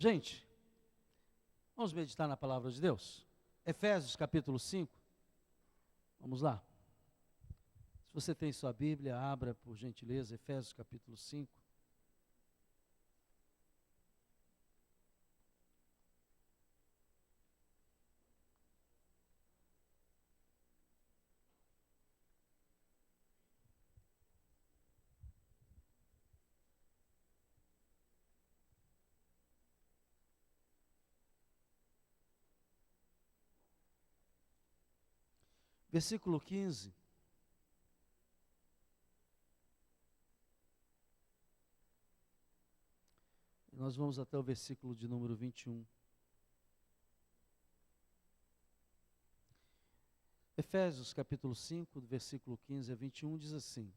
Gente, vamos meditar na palavra de Deus? Efésios capítulo 5. Vamos lá. Se você tem sua Bíblia, abra por gentileza, Efésios capítulo 5. Versículo 15. Nós vamos até o versículo de número 21. Efésios capítulo 5, do versículo 15 a 21, diz assim: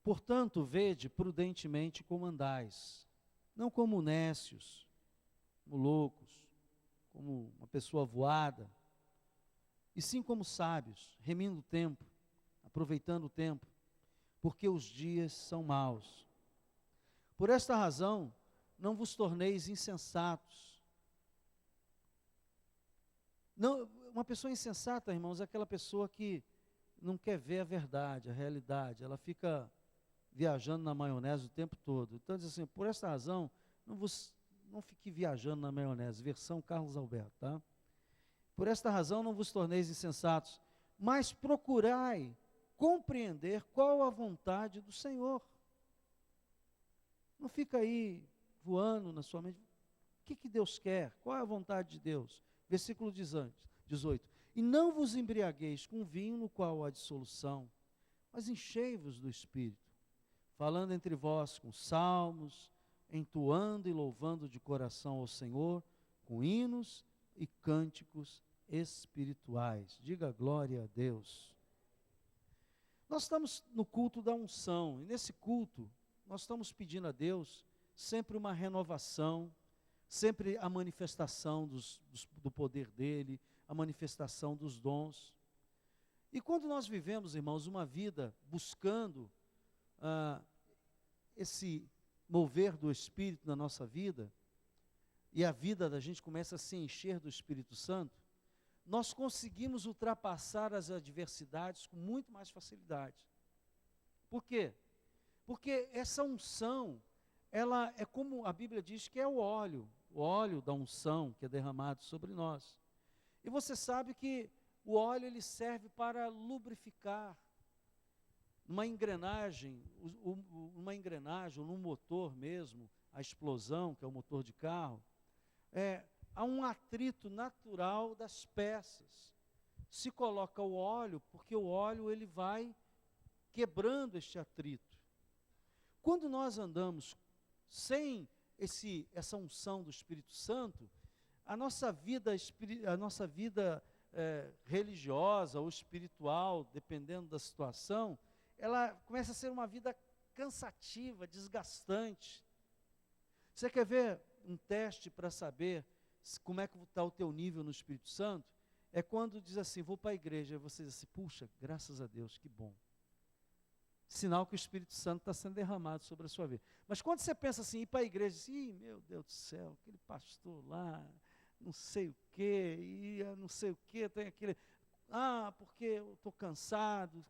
Portanto, vede prudentemente como andais, não como nécios, como loucos, como uma pessoa voada, e sim como sábios, remindo o tempo, aproveitando o tempo, porque os dias são maus. Por esta razão, não vos torneis insensatos. Não, uma pessoa insensata, irmãos, é aquela pessoa que não quer ver a verdade, a realidade. Ela fica viajando na maionese o tempo todo. Então diz assim, por esta razão, não fique viajando na maionese. Versão Carlos Alberto, tá? Por esta razão não vos torneis insensatos, mas procurai compreender qual a vontade do Senhor. Não fica aí voando na sua mente. O que Deus quer? Qual é a vontade de Deus? Versículo 18. E não vos embriagueis com vinho no qual há dissolução, mas enchei-vos do Espírito, falando entre vós com salmos, entoando e louvando de coração ao Senhor, com hinos e cânticos espirituais. Diga glória a Deus. Nós estamos no culto da unção, e nesse culto nós estamos pedindo a Deus sempre uma renovação, sempre a manifestação do poder dEle, a manifestação dos dons. E quando nós vivemos, irmãos, uma vida buscando esse mover do Espírito na nossa vida, e a vida da gente começa a se encher do Espírito Santo, nós conseguimos ultrapassar as adversidades com muito mais facilidade. Por quê? Porque essa unção, ela é como a Bíblia diz que é o óleo da unção que é derramado sobre nós. E você sabe que o óleo ele serve para lubrificar uma engrenagem, num motor mesmo, a explosão, que é o motor de carro, há um atrito natural das peças. Se coloca o óleo, porque o óleo ele vai quebrando este atrito. Quando nós andamos sem essa unção do Espírito Santo, a nossa vida religiosa ou espiritual, dependendo da situação, ela começa a ser uma vida cansativa, desgastante. Você quer ver um teste para saber como é que está o teu nível no Espírito Santo? É quando diz assim, vou para a igreja, e você diz assim, puxa, graças a Deus, que bom. Sinal que o Espírito Santo está sendo derramado sobre a sua vida. Mas quando você pensa assim, ir para a igreja, assim, meu Deus do céu, aquele pastor lá, não sei o quê, e não sei o quê, tem aquele... porque eu estou cansado,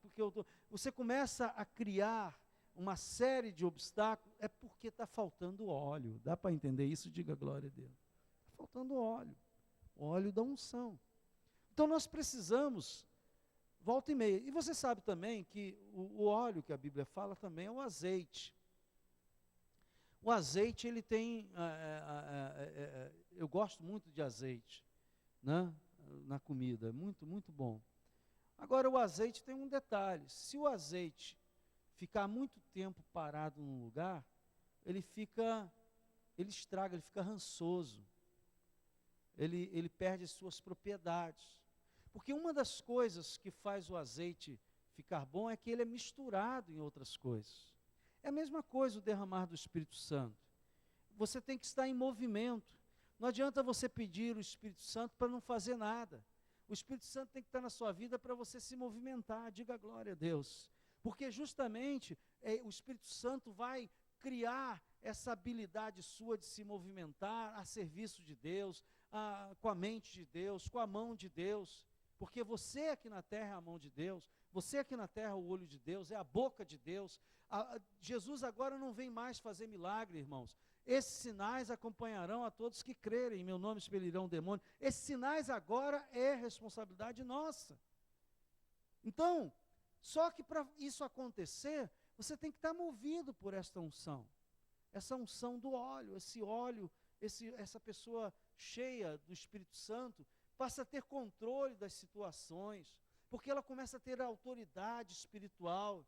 Você começa a criar uma série de obstáculos, é porque está faltando óleo. Dá para entender isso? Diga glória a Deus. Está faltando óleo, o óleo da unção. Então nós precisamos, volta e meia. E você sabe também que o óleo que a Bíblia fala também é o azeite. O azeite, ele tem, eu gosto muito de azeite, né? Na comida, é muito, muito bom. Agora, o azeite tem um detalhe: se o azeite ficar muito tempo parado num lugar, ele estraga, ele fica rançoso, ele perde as suas propriedades. Porque uma das coisas que faz o azeite ficar bom é que ele é misturado em outras coisas. É a mesma coisa o derramar do Espírito Santo. Você tem que estar em movimento. Não adianta você pedir o Espírito Santo para não fazer nada. O Espírito Santo tem que estar na sua vida para você se movimentar. Diga glória a Deus. Porque justamente o Espírito Santo vai criar essa habilidade sua de se movimentar a serviço de Deus, com a mente de Deus, com a mão de Deus, porque você aqui na terra é a mão de Deus, você aqui na terra é o olho de Deus, é a boca de Deus. Jesus agora não vem mais fazer milagre, irmãos. Esses sinais acompanharão a todos que crerem, em meu nome expelirão demônio. Esses sinais agora é responsabilidade nossa. Então, só que para isso acontecer, você tem que estar movido por esta unção. Essa unção do óleo, essa pessoa cheia do Espírito Santo, passa a ter controle das situações, porque ela começa a ter autoridade espiritual,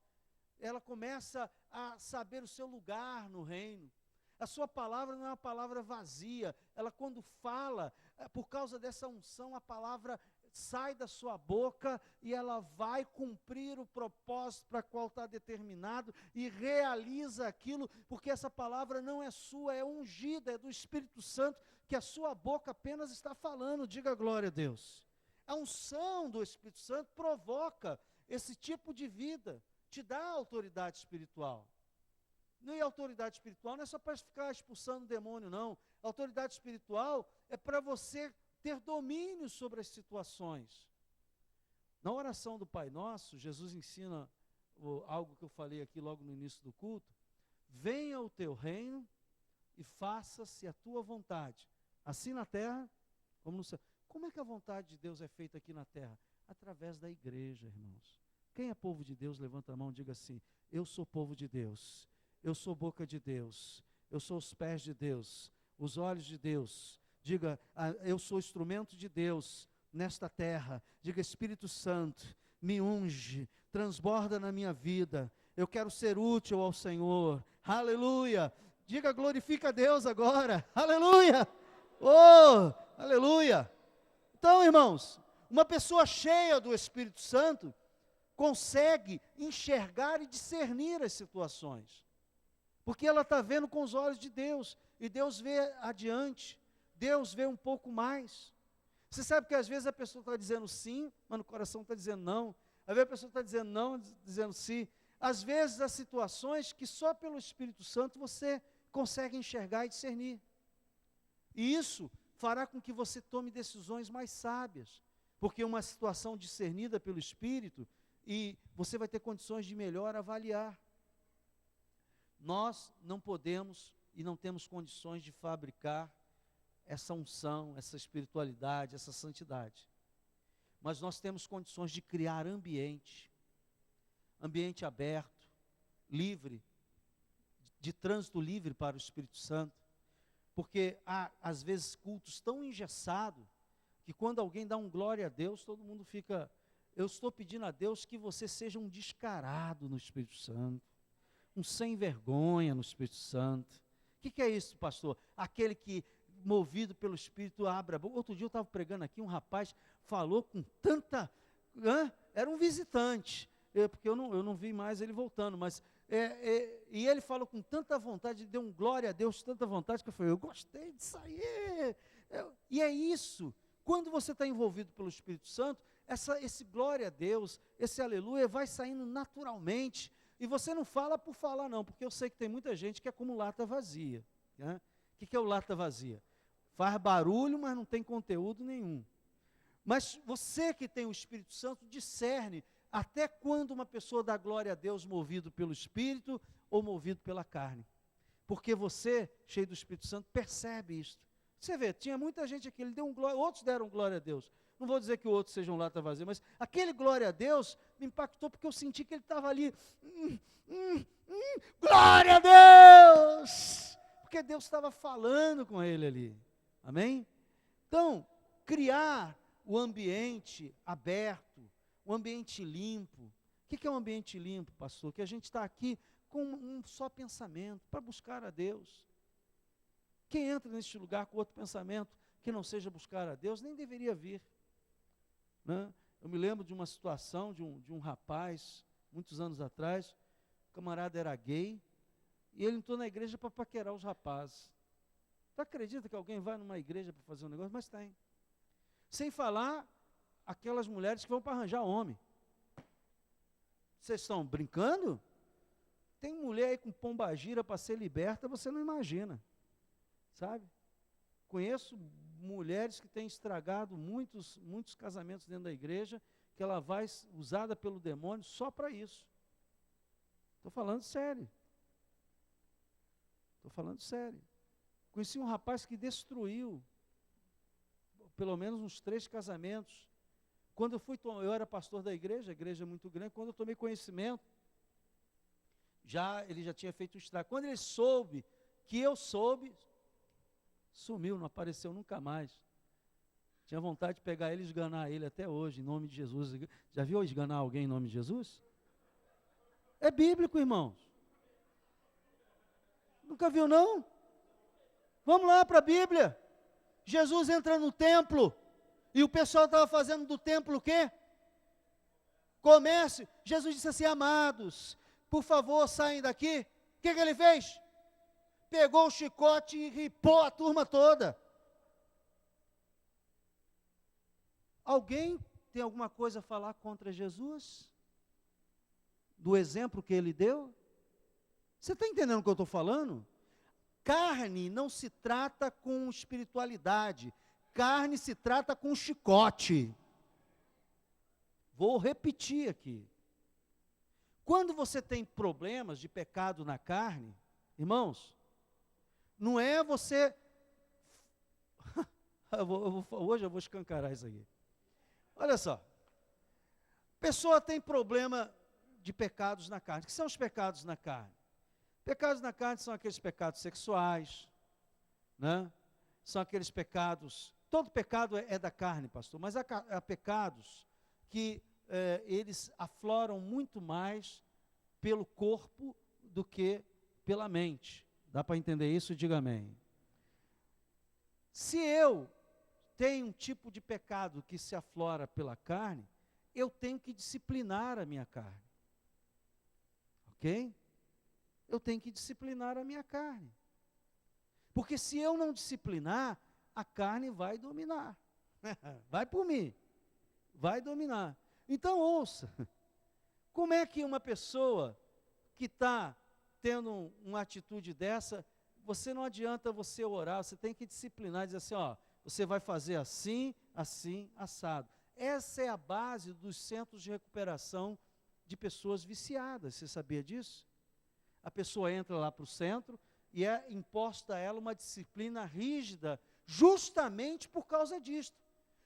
ela começa a saber o seu lugar no reino. A sua palavra não é uma palavra vazia, ela quando fala, por causa dessa unção, a palavra sai da sua boca e ela vai cumprir o propósito para qual está determinado e realiza aquilo, porque essa palavra não é sua, é ungida, é do Espírito Santo, que a sua boca apenas está falando. Diga glória a Deus. A unção do Espírito Santo provoca esse tipo de vida, te dá autoridade espiritual. E a autoridade espiritual não é só para ficar expulsando o demônio, não. A autoridade espiritual é para você ter domínio sobre as situações. Na oração do Pai Nosso, Jesus ensina algo que eu falei aqui logo no início do culto: venha o teu reino e faça-se a tua vontade, assim na terra como no céu. Como é que a vontade de Deus é feita aqui na terra? Através da igreja, irmãos. Quem é povo de Deus, levanta a mão e diga assim: eu sou povo de Deus, eu sou boca de Deus, eu sou os pés de Deus, os olhos de Deus. Diga, eu sou instrumento de Deus nesta terra. Diga, Espírito Santo, me unge, transborda na minha vida. Eu quero ser útil ao Senhor. Aleluia. Diga, glorifica a Deus agora. Aleluia. Oh, aleluia. Então, irmãos, uma pessoa cheia do Espírito Santo consegue enxergar e discernir as situações, porque ela está vendo com os olhos de Deus, e Deus vê adiante. Deus vê um pouco mais. Você sabe que às vezes a pessoa está dizendo sim, mas no coração está dizendo não. Às vezes a pessoa está dizendo não, dizendo sim. Às vezes há situações que só pelo Espírito Santo você consegue enxergar e discernir. E isso fará com que você tome decisões mais sábias, porque uma situação discernida pelo Espírito, e você vai ter condições de melhor avaliar. Nós não podemos e não temos condições de fabricar essa unção, essa espiritualidade, essa santidade. Mas nós temos condições de criar ambiente aberto, livre, de trânsito livre para o Espírito Santo, porque há, às vezes, cultos tão engessados, que quando alguém dá um glória a Deus, todo mundo fica... Eu estou pedindo a Deus que você seja um descarado no Espírito Santo, um sem vergonha no Espírito Santo. O que é isso, pastor? Aquele que, movido pelo Espírito, abre a boca. Outro dia eu estava pregando aqui, um rapaz falou com tanta... era um visitante, porque eu não vi mais ele voltando, mas... e ele falou com tanta vontade, deu um glória a Deus, tanta vontade, que eu falei, eu gostei disso aí. E é isso, quando você está envolvido pelo Espírito Santo, esse glória a Deus, esse aleluia, vai saindo naturalmente, e você não fala por falar não, porque eu sei que tem muita gente que é como lata vazia, né? O que é o lata vazia? Faz barulho, mas não tem conteúdo nenhum. Mas você que tem o Espírito Santo, discerne até quando uma pessoa dá glória a Deus movido pelo Espírito ou movido pela carne. Porque você, cheio do Espírito Santo, percebe isso. Você vê, tinha muita gente aqui, ele deu outros deram glória a Deus. Não vou dizer que outros sejam lata vazia, mas aquele glória a Deus me impactou porque eu senti que ele estava ali. Glória a Deus! Porque Deus estava falando com ele ali. Amém? Então, criar o ambiente aberto, o ambiente limpo. O que é um ambiente limpo, pastor? Que a gente está aqui com um só pensamento, para buscar a Deus. Quem entra neste lugar com outro pensamento que não seja buscar a Deus, nem deveria vir. Né? Eu me lembro de uma situação de um rapaz, muitos anos atrás, o camarada era gay, e ele entrou na igreja para paquerar os rapazes. Tu acredita que alguém vai numa igreja para fazer um negócio? Mas tem. Sem falar aquelas mulheres que vão para arranjar homem. Vocês estão brincando? Tem mulher aí com pombagira para ser liberta, você não imagina, sabe? Conheço mulheres que têm estragado muitos casamentos dentro da igreja, que ela vai usada pelo demônio só para isso. Estou falando sério. Estou falando sério. Conheci um rapaz que destruiu pelo menos uns 3 casamentos. Quando eu era pastor da igreja, a igreja é muito grande, quando eu tomei conhecimento, ele já tinha feito o estrago. Quando ele soube que eu soube, sumiu, não apareceu nunca mais. Tinha vontade de pegar ele e esganar ele até hoje, em nome de Jesus. Já viu esganar alguém em nome de Jesus? É bíblico, irmãos. Nunca viu, não? Vamos lá para a Bíblia. Jesus entra no templo, e o pessoal estava fazendo do templo o quê? Comércio. Jesus disse assim: amados, por favor, saem daqui. O que ele fez? Pegou o chicote e ripou a turma toda. Alguém tem alguma coisa a falar contra Jesus? Do exemplo que ele deu? Você está entendendo o que eu estou falando? Carne não se trata com espiritualidade. Carne se trata com chicote. Vou repetir aqui. Quando você tem problemas de pecado na carne, irmãos, não é você... hoje eu vou escancarar isso aqui. Olha só. A pessoa tem problema de pecados na carne. O que são os pecados na carne? Pecados na carne são aqueles pecados sexuais, né? São aqueles pecados... Todo pecado é da carne, pastor, mas há pecados que eles afloram muito mais pelo corpo do que pela mente. Dá para entender isso? Diga amém. Se eu tenho um tipo de pecado que se aflora pela carne, eu tenho que disciplinar a minha carne. Ok? Eu tenho que disciplinar a minha carne. Porque se eu não disciplinar, a carne vai dominar. Vai por mim. Vai dominar. Então ouça. Como é que uma pessoa que está tendo uma atitude dessa, você não adianta você orar, você tem que disciplinar, dizer assim, ó, você vai fazer assim, assim, assado. Essa é a base dos centros de recuperação de pessoas viciadas. Você sabia disso? A pessoa entra lá para o centro e é imposta a ela uma disciplina rígida, justamente por causa disto.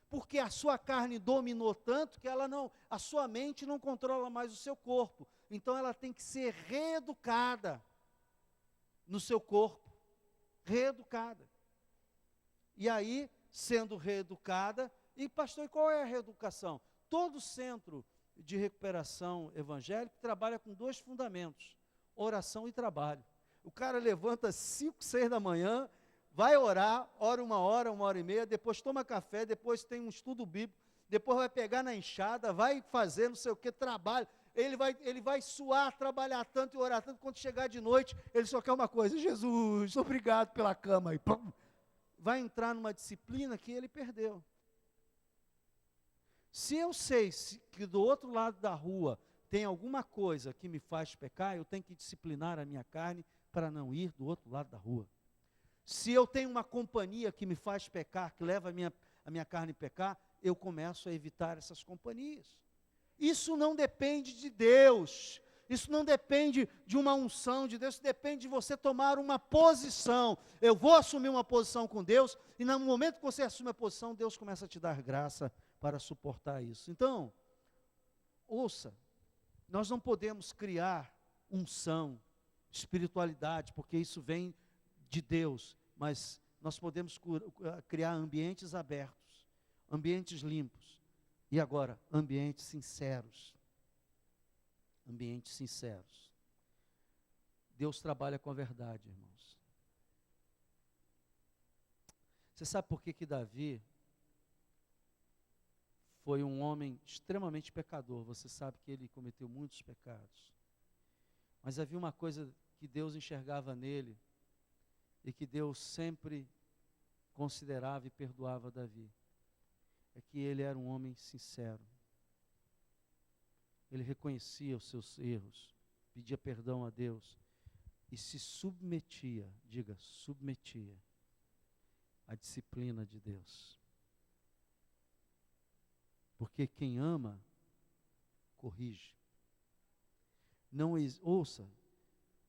Porque a sua carne dominou tanto que a sua mente não controla mais o seu corpo. Então ela tem que ser reeducada no seu corpo. Reeducada. E aí, sendo reeducada, e pastor, e qual é a reeducação? Todo centro de recuperação evangélico trabalha com 2 fundamentos: oração e trabalho. O cara levanta às 5, 6 da manhã, vai orar, ora 1 hora, 1 hora e meia, depois toma café, depois tem um estudo bíblico, depois vai pegar na enxada, vai fazer não sei o que, trabalho. Ele vai suar, trabalhar tanto e orar tanto, quando chegar de noite, ele só quer uma coisa: Jesus, obrigado pela cama. E pum, vai entrar numa disciplina que ele perdeu. Se eu sei que do outro lado da rua tem alguma coisa que me faz pecar, eu tenho que disciplinar a minha carne para não ir do outro lado da rua. Se eu tenho uma companhia que me faz pecar, que leva a minha carne a pecar, eu começo a evitar essas companhias. Isso não depende de Deus, isso não depende de uma unção de Deus, isso depende de você tomar uma posição. Eu vou assumir uma posição com Deus, e no momento que você assume a posição, Deus começa a te dar graça para suportar isso. Então, ouça, nós não podemos criar unção, espiritualidade, porque isso vem de Deus, mas nós podemos criar ambientes abertos, ambientes limpos, e agora, ambientes sinceros. Ambientes sinceros. Deus trabalha com a verdade, irmãos. Você sabe por que Davi foi um homem extremamente pecador? Você sabe que ele cometeu muitos pecados. Mas havia uma coisa que Deus enxergava nele, e que Deus sempre considerava e perdoava Davi. É que ele era um homem sincero. Ele reconhecia os seus erros. pedia perdão a Deus e se submetia, diga, submetia à disciplina de Deus. Porque quem ama, corrige. Não ouça,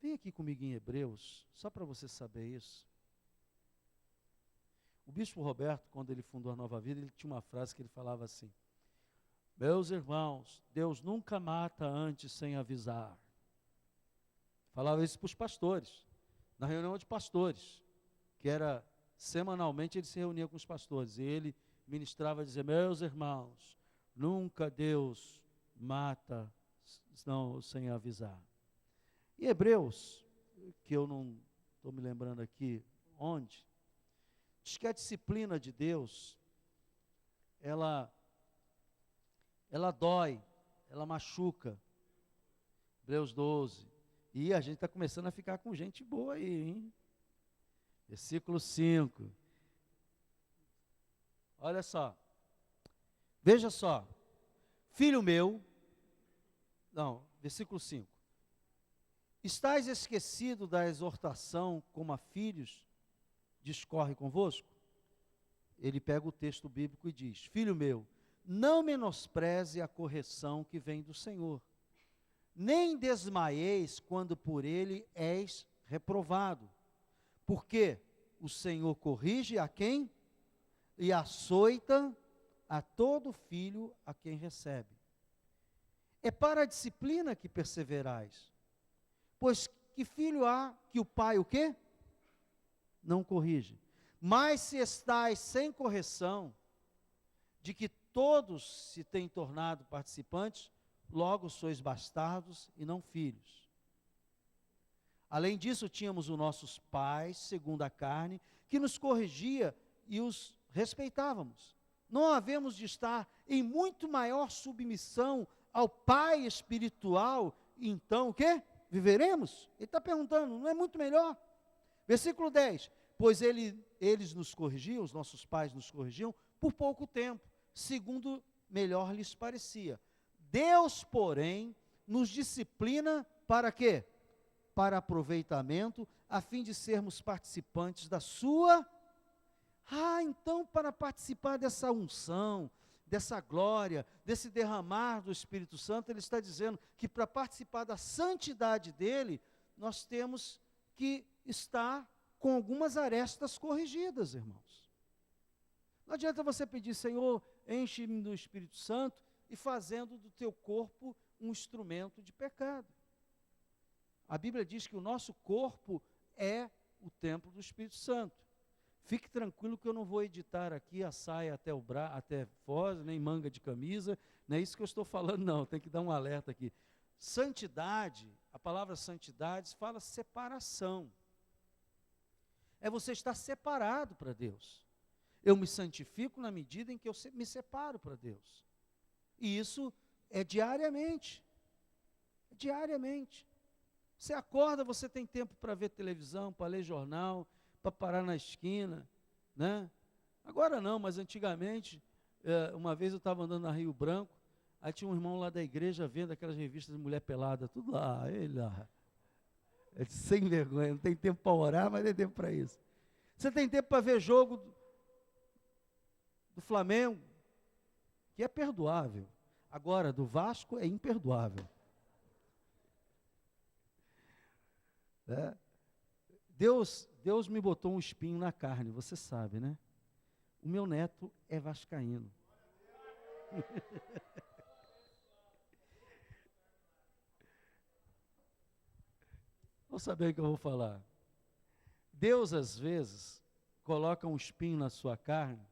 vem aqui comigo em Hebreus, só para você saber isso. O bispo Roberto, quando ele fundou a Nova Vida, ele tinha uma frase que ele falava assim: meus irmãos, Deus nunca mata antes sem avisar. Falava isso para os pastores, na reunião de pastores, que era semanalmente ele se reunia com os pastores, e ele ministrava, dizia: meus irmãos, nunca Deus mata não, sem avisar. E Hebreus, que eu não estou me lembrando aqui onde, diz que a disciplina de Deus, ela dói, ela machuca. Hebreus 12. E a gente está começando a ficar com gente boa aí, hein? Versículo 5. Olha só. Veja só. Filho meu. Não, versículo 5. Estais esquecido da exortação como a filhos discorre convosco? Ele pega o texto bíblico e diz: filho meu, não menospreze a correção que vem do Senhor, nem desmaieis quando por ele és reprovado, porque o Senhor corrige a quem? E açoita a todo filho a quem recebe. É para a disciplina que perseverais, pois que filho há que o pai o quê? Não corrige. Mas se estais sem correção, de que todos se têm tornado participantes, logo sois bastardos e não filhos. Além disso, tínhamos os nossos pais, segundo a carne, que nos corrigia e os respeitávamos. Não havemos de estar em muito maior submissão ao Pai espiritual, então o quê? Viveremos? Ele está perguntando, não é muito melhor? Versículo 10, pois eles nos corrigiam, os nossos pais nos corrigiam, por pouco tempo, segundo melhor lhes parecia. Deus, porém, nos disciplina para quê? Para aproveitamento, a fim de sermos participantes da sua... então para participar dessa unção, dessa glória, desse derramar do Espírito Santo, ele está dizendo que para participar da santidade dele, nós temos que estar com algumas arestas corrigidas, irmãos. Não adianta você pedir: Senhor, enche-me do Espírito Santo, e fazendo do teu corpo um instrumento de pecado. A Bíblia diz que o nosso corpo é o templo do Espírito Santo. Fique tranquilo que eu não vou editar aqui a saia até foz, nem manga de camisa, não é isso que eu estou falando, não, tem que dar um alerta aqui. Santidade, a palavra santidade fala separação. É você estar separado para Deus. Eu me santifico na medida em que eu me separo para Deus. E isso é diariamente. Diariamente. Você acorda, você tem tempo para ver televisão, para ler jornal, para parar na esquina, né? Agora não, mas antigamente, uma vez eu estava andando na Rio Branco, aí tinha um irmão lá da igreja vendo aquelas revistas de mulher pelada, tudo lá, ele lá. É sem vergonha, não tem tempo para orar, mas tem tempo para isso. Você tem tempo para ver jogo do Flamengo, que é perdoável. Agora, do Vasco é imperdoável. Deus me botou um espinho na carne, você sabe, né? O meu neto é vascaíno. Vamos saber o que eu vou falar. Deus, às vezes, coloca um espinho na sua carne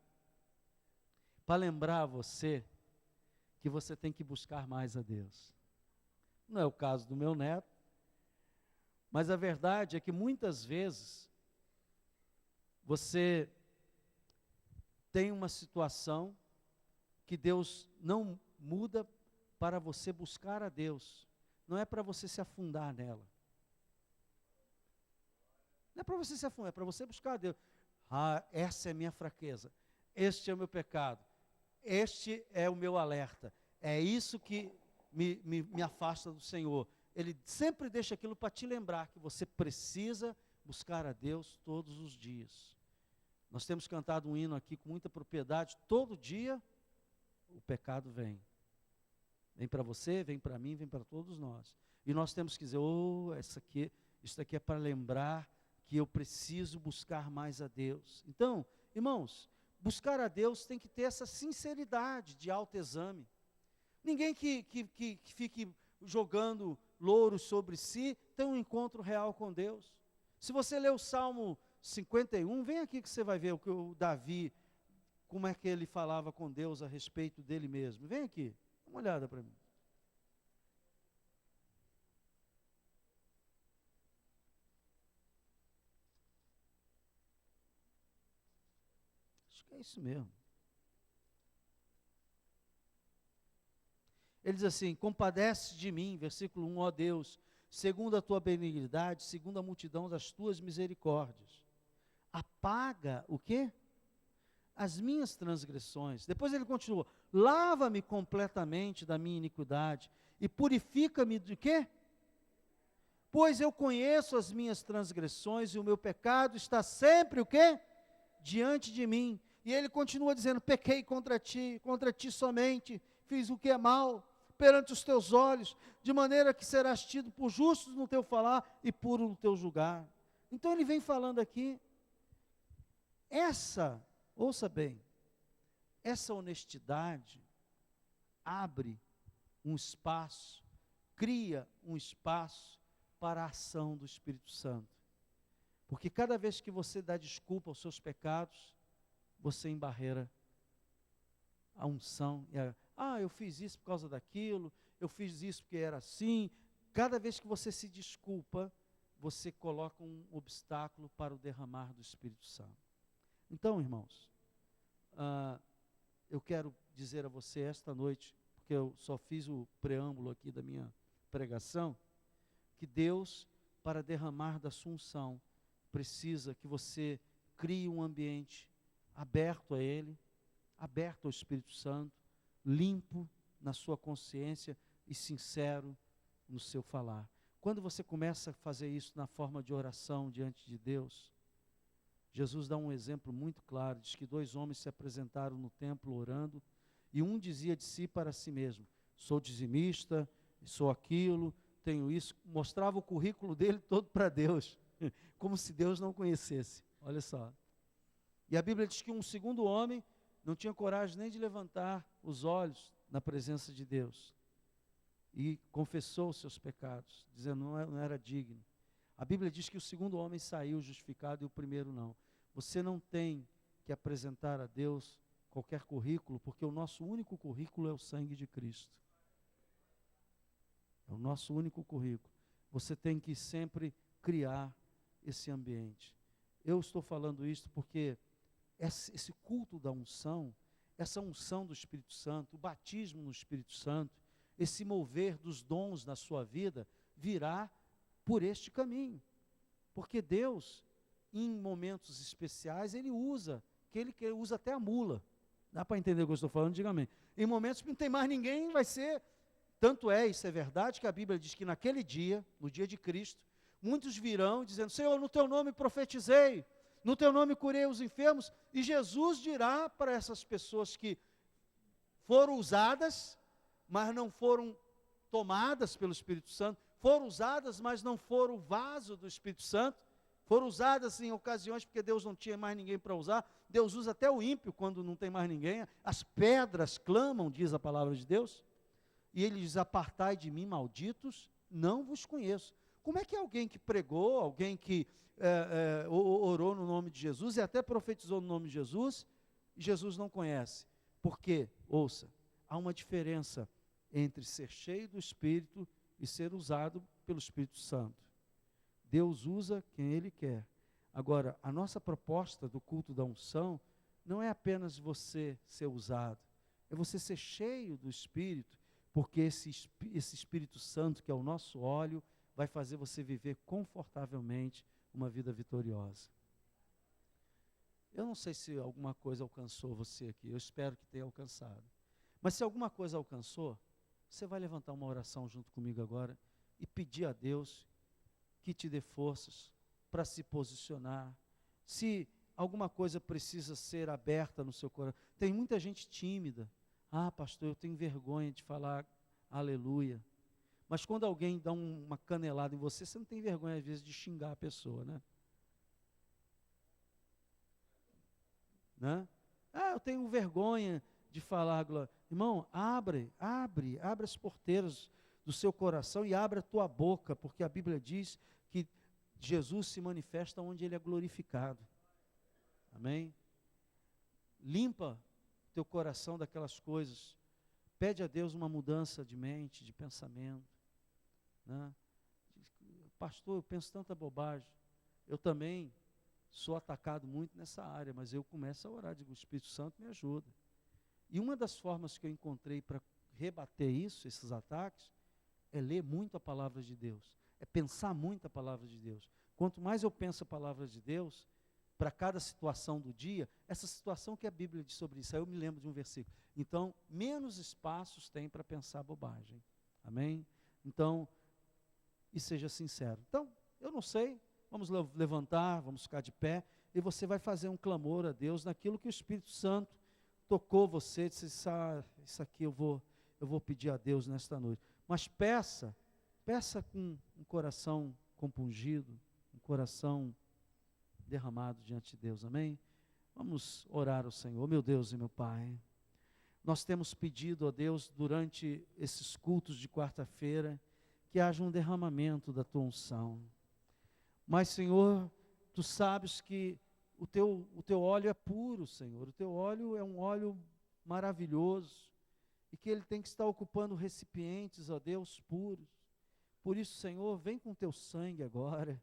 para lembrar você que você tem que buscar mais a Deus. Não é o caso do meu neto, mas a verdade é que muitas vezes você tem uma situação que Deus não muda para você buscar a Deus. Não é para você se afundar nela. Não é para você se afundar, é para você buscar a Deus. Essa é a minha fraqueza. Este é o meu pecado. Este é o meu alerta. É isso que me afasta do Senhor. ele sempre deixa aquilo para te lembrar que você precisa buscar a Deus todos os dias. Nós temos cantado um hino aqui com muita propriedade, todo dia o pecado vem. Vem para você, vem para mim, vem para todos nós. E nós temos que dizer, isso aqui é para lembrar que eu preciso buscar mais a Deus. Então, irmãos, buscar a Deus tem que ter essa sinceridade de autoexame. Ninguém que fique jogando louros sobre si tem um encontro real com Deus. Se você ler o Salmo 51, vem aqui que você vai ver o que o Davi, como é que ele falava com Deus a respeito dele mesmo. Vem aqui, dá uma olhada para mim. Acho que é isso mesmo. Ele diz assim, compadece de mim, versículo 1, ó Deus, segundo a tua benignidade, segundo a multidão das tuas misericórdias. Apaga o quê? As minhas transgressões. Depois ele continua, lava-me completamente da minha iniquidade e purifica-me de quê? Pois eu conheço as minhas transgressões e o meu pecado está sempre o quê? Diante de mim. E ele continua dizendo, pequei contra ti somente, fiz o que é mal perante os teus olhos, de maneira que serás tido por justo no teu falar e puro no teu julgar. Então ele vem falando aqui, ouça bem, essa honestidade abre um espaço, cria um espaço para a ação do Espírito Santo. Porque cada vez que você dá desculpa aos seus pecados, você embarreira a unção. Eu fiz isso por causa daquilo, eu fiz isso porque era assim. Cada vez que você se desculpa, você coloca um obstáculo para o derramar do Espírito Santo. Então, irmãos, eu quero dizer a você esta noite, porque eu só fiz o preâmbulo aqui da minha pregação, que Deus, para derramar da sua unção, precisa que você crie um ambiente aberto a Ele, aberto ao Espírito Santo, limpo na sua consciência e sincero no seu falar. Quando você começa a fazer isso na forma de oração diante de Deus, Jesus dá um exemplo muito claro, diz que 2 homens se apresentaram no templo orando, e um dizia de si para si mesmo, sou dizimista, sou aquilo, tenho isso, mostrava o currículo dele todo para Deus, como se Deus não conhecesse, olha só. E a Bíblia diz que um segundo homem não tinha coragem nem de levantar os olhos na presença de Deus, e confessou os seus pecados, dizendo não era digno. A Bíblia diz que o segundo homem saiu justificado e o primeiro não. Você não tem que apresentar a Deus qualquer currículo, porque o nosso único currículo é o sangue de Cristo. É o nosso único currículo. Você tem que sempre criar esse ambiente. Eu estou falando isso porque esse culto da unção, essa unção do Espírito Santo, o batismo no Espírito Santo, esse mover dos dons na sua vida, virá por este caminho. Porque Deus, em momentos especiais, Ele usa, que Ele usa até a mula. Dá para entender o que eu estou falando? Diga amém. Em momentos que não tem mais ninguém, vai ser... Tanto é, isso é verdade, que a Bíblia diz que naquele dia, no dia de Cristo, muitos virão dizendo, Senhor, no Teu nome profetizei, no Teu nome curei os enfermos, e Jesus dirá para essas pessoas que foram usadas, mas não foram tomadas pelo Espírito Santo, foram usadas, mas não foram o vaso do Espírito Santo, foram usadas em ocasiões porque Deus não tinha mais ninguém para usar, Deus usa até o ímpio quando não tem mais ninguém, as pedras clamam, diz a palavra de Deus, e Ele diz, apartai de mim, malditos, não vos conheço. Como é que alguém que pregou, alguém que orou no nome de Jesus e até profetizou no nome de Jesus, Jesus não conhece? Porque, ouça, há uma diferença entre ser cheio do Espírito e ser usado pelo Espírito Santo. Deus usa quem Ele quer. Agora, a nossa proposta do culto da unção não é apenas você ser usado, é você ser cheio do Espírito, porque esse Espírito Santo, que é o nosso óleo, vai fazer você viver confortavelmente uma vida vitoriosa. Eu não sei se alguma coisa alcançou você aqui, eu espero que tenha alcançado. Mas se alguma coisa alcançou, você vai levantar uma oração junto comigo agora e pedir a Deus que te dê forças para se posicionar. Se alguma coisa precisa ser aberta no seu coração. Tem muita gente tímida. Ah, pastor, eu tenho vergonha de falar aleluia. Mas quando alguém dá uma canelada em você, você não tem vergonha às vezes de xingar a pessoa, né? Né? Ah, eu tenho vergonha de falar, glória. Irmão, abre as porteiras do seu coração e abre a tua boca, porque a Bíblia diz que Jesus se manifesta onde Ele é glorificado. Amém? Limpa teu coração daquelas coisas. Pede a Deus uma mudança de mente, de pensamento. Né? Pastor, eu penso tanta bobagem. Eu também sou atacado muito nessa área, mas eu começo a orar, digo, o Espírito Santo me ajuda. E uma das formas que eu encontrei para rebater isso, esses ataques, é ler muito a palavra de Deus, é pensar muito a palavra de Deus. Quanto mais eu penso a palavra de Deus, para cada situação do dia, essa situação que a Bíblia diz sobre isso, aí eu me lembro de um versículo. Então, menos espaços tem para pensar bobagem. Amém? Então, e seja sincero. Então, eu não sei, vamos levantar, vamos ficar de pé, e você vai fazer um clamor a Deus naquilo que o Espírito Santo tocou você, disse, isso aqui eu vou pedir a Deus nesta noite. Mas peça com um coração compungido, um coração derramado diante de Deus, amém? Vamos orar ao Senhor. Meu Deus e meu Pai, nós temos pedido a Deus durante esses cultos de quarta-feira, que haja um derramamento da Tua unção. Mas, Senhor, Tu sabes que o teu óleo é puro, Senhor. O Teu óleo é um óleo maravilhoso e que ele tem que estar ocupando recipientes, ó Deus, puros. Por isso, Senhor, vem com Teu sangue agora,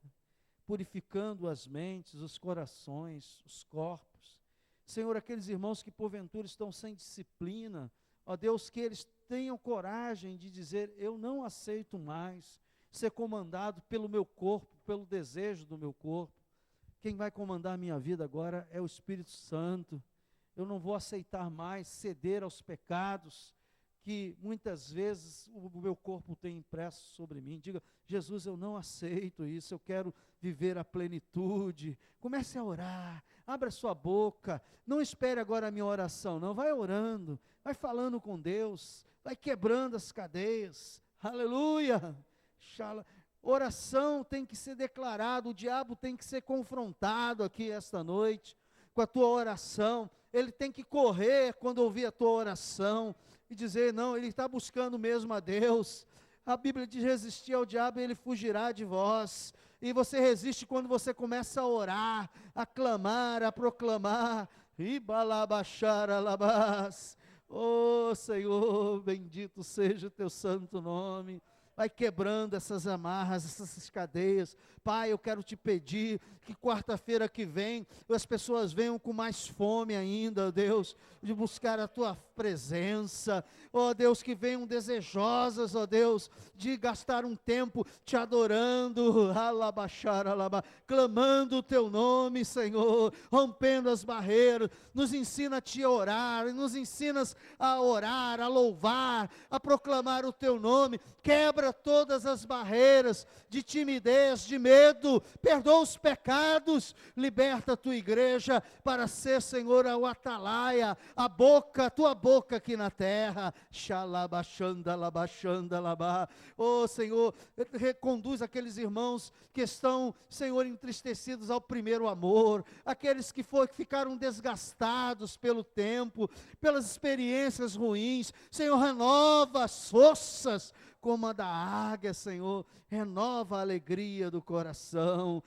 purificando as mentes, os corações, os corpos. Senhor, aqueles irmãos que porventura estão sem disciplina, ó Deus, que eles tenham coragem de dizer, eu não aceito mais ser comandado pelo meu corpo, pelo desejo do meu corpo. Quem vai comandar a minha vida agora é o Espírito Santo. Eu não vou aceitar mais ceder aos pecados que muitas vezes o meu corpo tem impresso sobre mim. Diga, Jesus, eu não aceito isso, eu quero viver a plenitude. Comece a orar, abra sua boca, não espere agora a minha oração, não, vai orando, vai falando com Deus, vai quebrando as cadeias, aleluia. Oração tem que ser declarada, o diabo tem que ser confrontado aqui esta noite, com a tua oração, ele tem que correr quando ouvir a tua oração, e dizer, não, ele está buscando mesmo a Deus. A Bíblia diz, resistir ao diabo e ele fugirá de vós, e você resiste quando você começa a orar, a clamar, a proclamar, oh Senhor, bendito seja o teu santo nome. Vai quebrando essas amarras, essas cadeias. Pai, eu quero te pedir que quarta-feira que vem, as pessoas venham com mais fome ainda, Deus, de buscar a tua presença. Ó Deus, que venham desejosas, ó Deus, de gastar um tempo te adorando, clamando o teu nome, Senhor, rompendo as barreiras. Nos ensina a te orar, nos ensinas a orar, a louvar, a proclamar o teu nome. Quebra todas as barreiras de timidez, de medo, perdoa os pecados, liberta a tua igreja para ser, Senhor, o atalaia, a tua boca aqui na terra, oh Senhor, reconduz aqueles irmãos que estão, Senhor, entristecidos ao primeiro amor, aqueles que ficaram desgastados pelo tempo, pelas experiências ruins, Senhor, renova as forças, como a da águia, Senhor, renova a alegria do coração,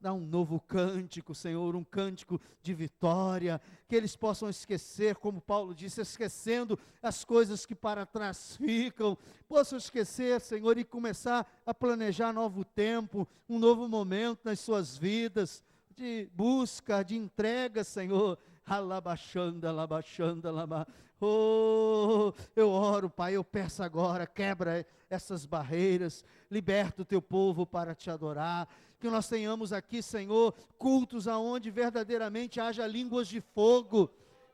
dá um novo cântico, Senhor, um cântico de vitória, que eles possam esquecer, como Paulo disse, esquecendo as coisas que para trás ficam, possam esquecer, Senhor, e começar a planejar novo tempo, um novo momento nas suas vidas, de busca, de entrega, Senhor, oh, eu oro, Pai, eu peço agora, quebra essas barreiras, liberta o teu povo para te adorar, que nós tenhamos aqui, Senhor, cultos aonde verdadeiramente haja línguas de fogo,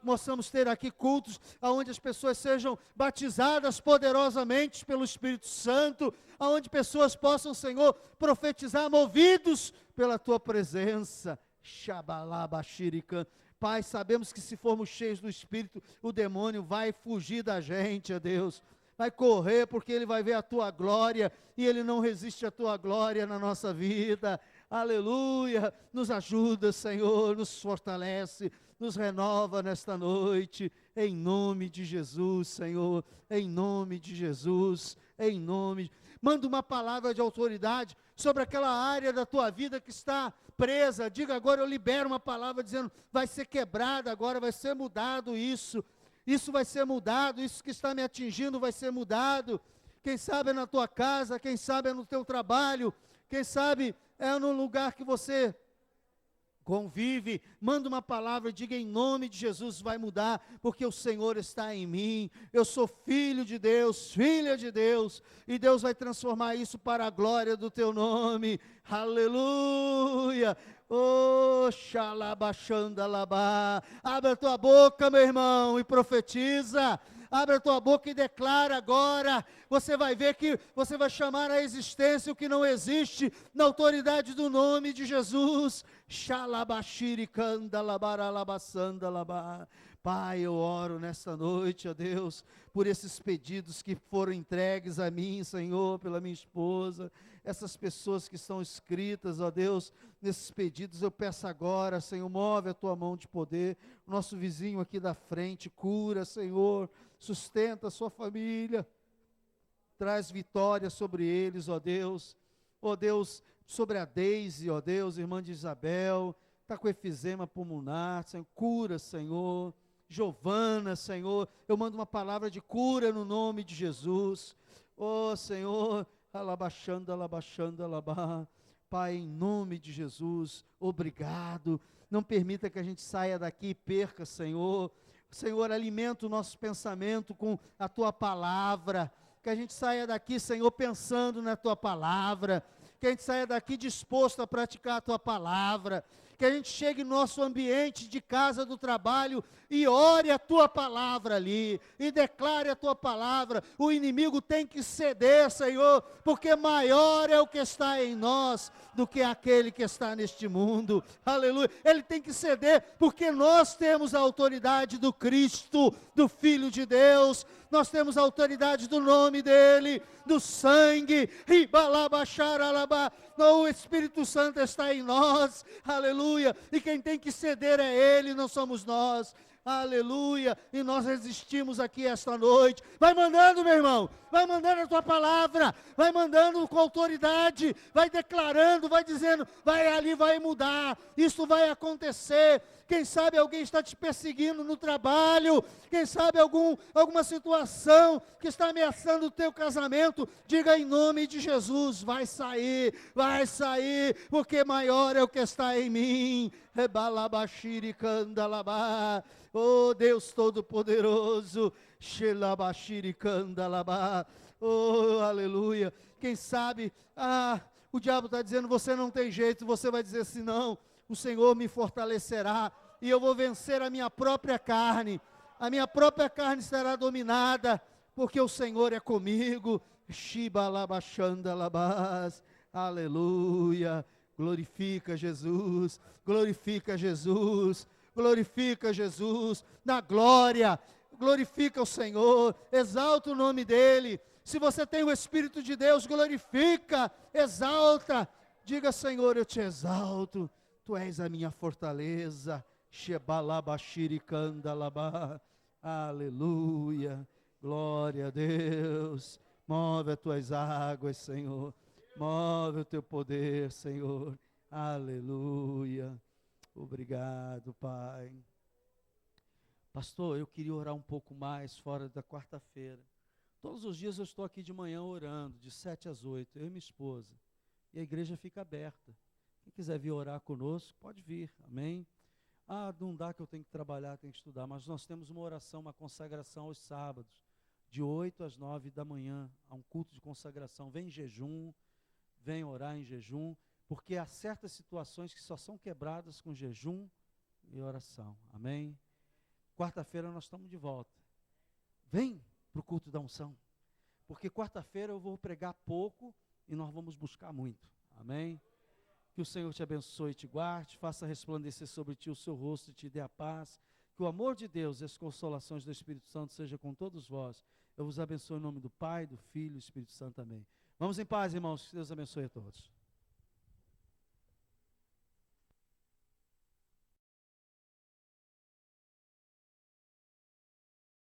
possamos ter aqui cultos onde as pessoas sejam batizadas poderosamente pelo Espírito Santo, onde pessoas possam, Senhor, profetizar movidos pela Tua presença. Shabalabashirikan. Pai, sabemos que se formos cheios do Espírito, o demônio vai fugir da gente, ó Deus. Vai correr porque ele vai ver a Tua glória e ele não resiste à Tua glória na nossa vida. Aleluia, nos ajuda, Senhor, nos fortalece, nos renova nesta noite, em nome de Jesus, Senhor, em nome de Jesus, em nome. Manda uma palavra de autoridade sobre aquela área da tua vida que está presa. Diga agora, eu libero uma palavra dizendo, vai ser quebrada agora, vai ser mudado isso vai ser mudado, isso que está me atingindo vai ser mudado. Quem sabe é na tua casa, quem sabe é no teu trabalho, quem sabe é no lugar que você convive, manda uma palavra, diga em nome de Jesus, vai mudar, porque o Senhor está em mim, eu sou filho de Deus, filha de Deus, e Deus vai transformar isso para a glória do teu nome, aleluia. Oh, xalabachandalabá, abre a tua boca, meu irmão, e profetiza. Abre a tua boca e declara agora. Você vai ver que você vai chamar à existência o que não existe, na autoridade do nome de Jesus. Xalabashirikandalabaralabassandalabá. Pai, eu oro nesta noite, ó Deus, por esses pedidos que foram entregues a mim, Senhor, pela minha esposa, essas pessoas que estão escritas, ó Deus, nesses pedidos, eu peço agora, Senhor, move a tua mão de poder, o nosso vizinho aqui da frente, cura, Senhor, sustenta a sua família, traz vitória sobre eles, ó Deus, sobre a Deise, ó Deus, irmã de Isabel, está com efizema pulmonar, Senhor, cura, Senhor. Giovana, Senhor, eu mando uma palavra de cura no nome de Jesus. Oh, Senhor, alabaxanda, alabá. Pai, em nome de Jesus, obrigado. Não permita que a gente saia daqui e perca, Senhor. Senhor, alimenta o nosso pensamento com a Tua palavra. Que a gente saia daqui, Senhor, pensando na Tua palavra. Que a gente saia daqui disposto a praticar a Tua palavra. Que a gente chegue no nosso ambiente de casa, do trabalho, e ore a Tua palavra ali, e declare a Tua palavra. O inimigo tem que ceder, Senhor, porque maior é o que está em nós, do que aquele que está neste mundo, aleluia. Ele tem que ceder, porque nós temos a autoridade do Cristo, do Filho de Deus, nós temos a autoridade do nome dEle, do sangue, o Espírito Santo está em nós, aleluia, e quem tem que ceder é Ele, não somos nós, aleluia, e nós resistimos aqui esta noite. Vai mandando, meu irmão, vai mandando a tua palavra, vai mandando com autoridade, vai declarando, vai dizendo, vai ali, vai mudar, isso vai acontecer. Quem sabe alguém está te perseguindo no trabalho, quem sabe alguma situação que está ameaçando o teu casamento, diga em nome de Jesus, vai sair, porque maior é o que está em mim. Rebalabashirikandalabá. Oh Deus Todo-Poderoso, Shelabashirikandalabá. Oh, aleluia. Quem sabe, o diabo está dizendo, você não tem jeito, você vai dizer assim, não, o Senhor me fortalecerá, e eu vou vencer a minha própria carne será dominada, porque o Senhor é comigo. Shibalabashandalabás. Aleluia. Glorifica Jesus, glorifica Jesus, glorifica Jesus, na glória, glorifica o Senhor, exalta o nome dEle. Se você tem o Espírito de Deus, glorifica, exalta, diga, Senhor, eu te exalto, Tu és a minha fortaleza. Shebalabashirikandalabá. Aleluia, glória a Deus. Move as tuas águas, Senhor. Move o teu poder, Senhor. Aleluia. Obrigado, Pai. Pastor, eu queria orar um pouco mais fora da quarta-feira. Todos os dias eu estou aqui de manhã orando, de 7 às 8, eu e minha esposa. E a igreja fica aberta. Quem quiser vir orar conosco, pode vir, amém? Não dá que eu tenho que trabalhar, tenho que estudar, mas nós temos uma oração, uma consagração aos sábados, de 8 às 9 da manhã, há um culto de consagração. Vem em jejum, vem orar em jejum, porque há certas situações que só são quebradas com jejum e oração, amém? Quarta-feira nós estamos de volta. Vem para o culto da unção, porque quarta-feira eu vou pregar pouco e nós vamos buscar muito. Amém? Que o Senhor te abençoe e te guarde, faça resplandecer sobre ti o seu rosto e te dê a paz. Que o amor de Deus e as consolações do Espírito Santo seja com todos vós. Eu vos abençoo em nome do Pai, do Filho e do Espírito Santo. Amém. Vamos em paz, irmãos. Que Deus abençoe a todos.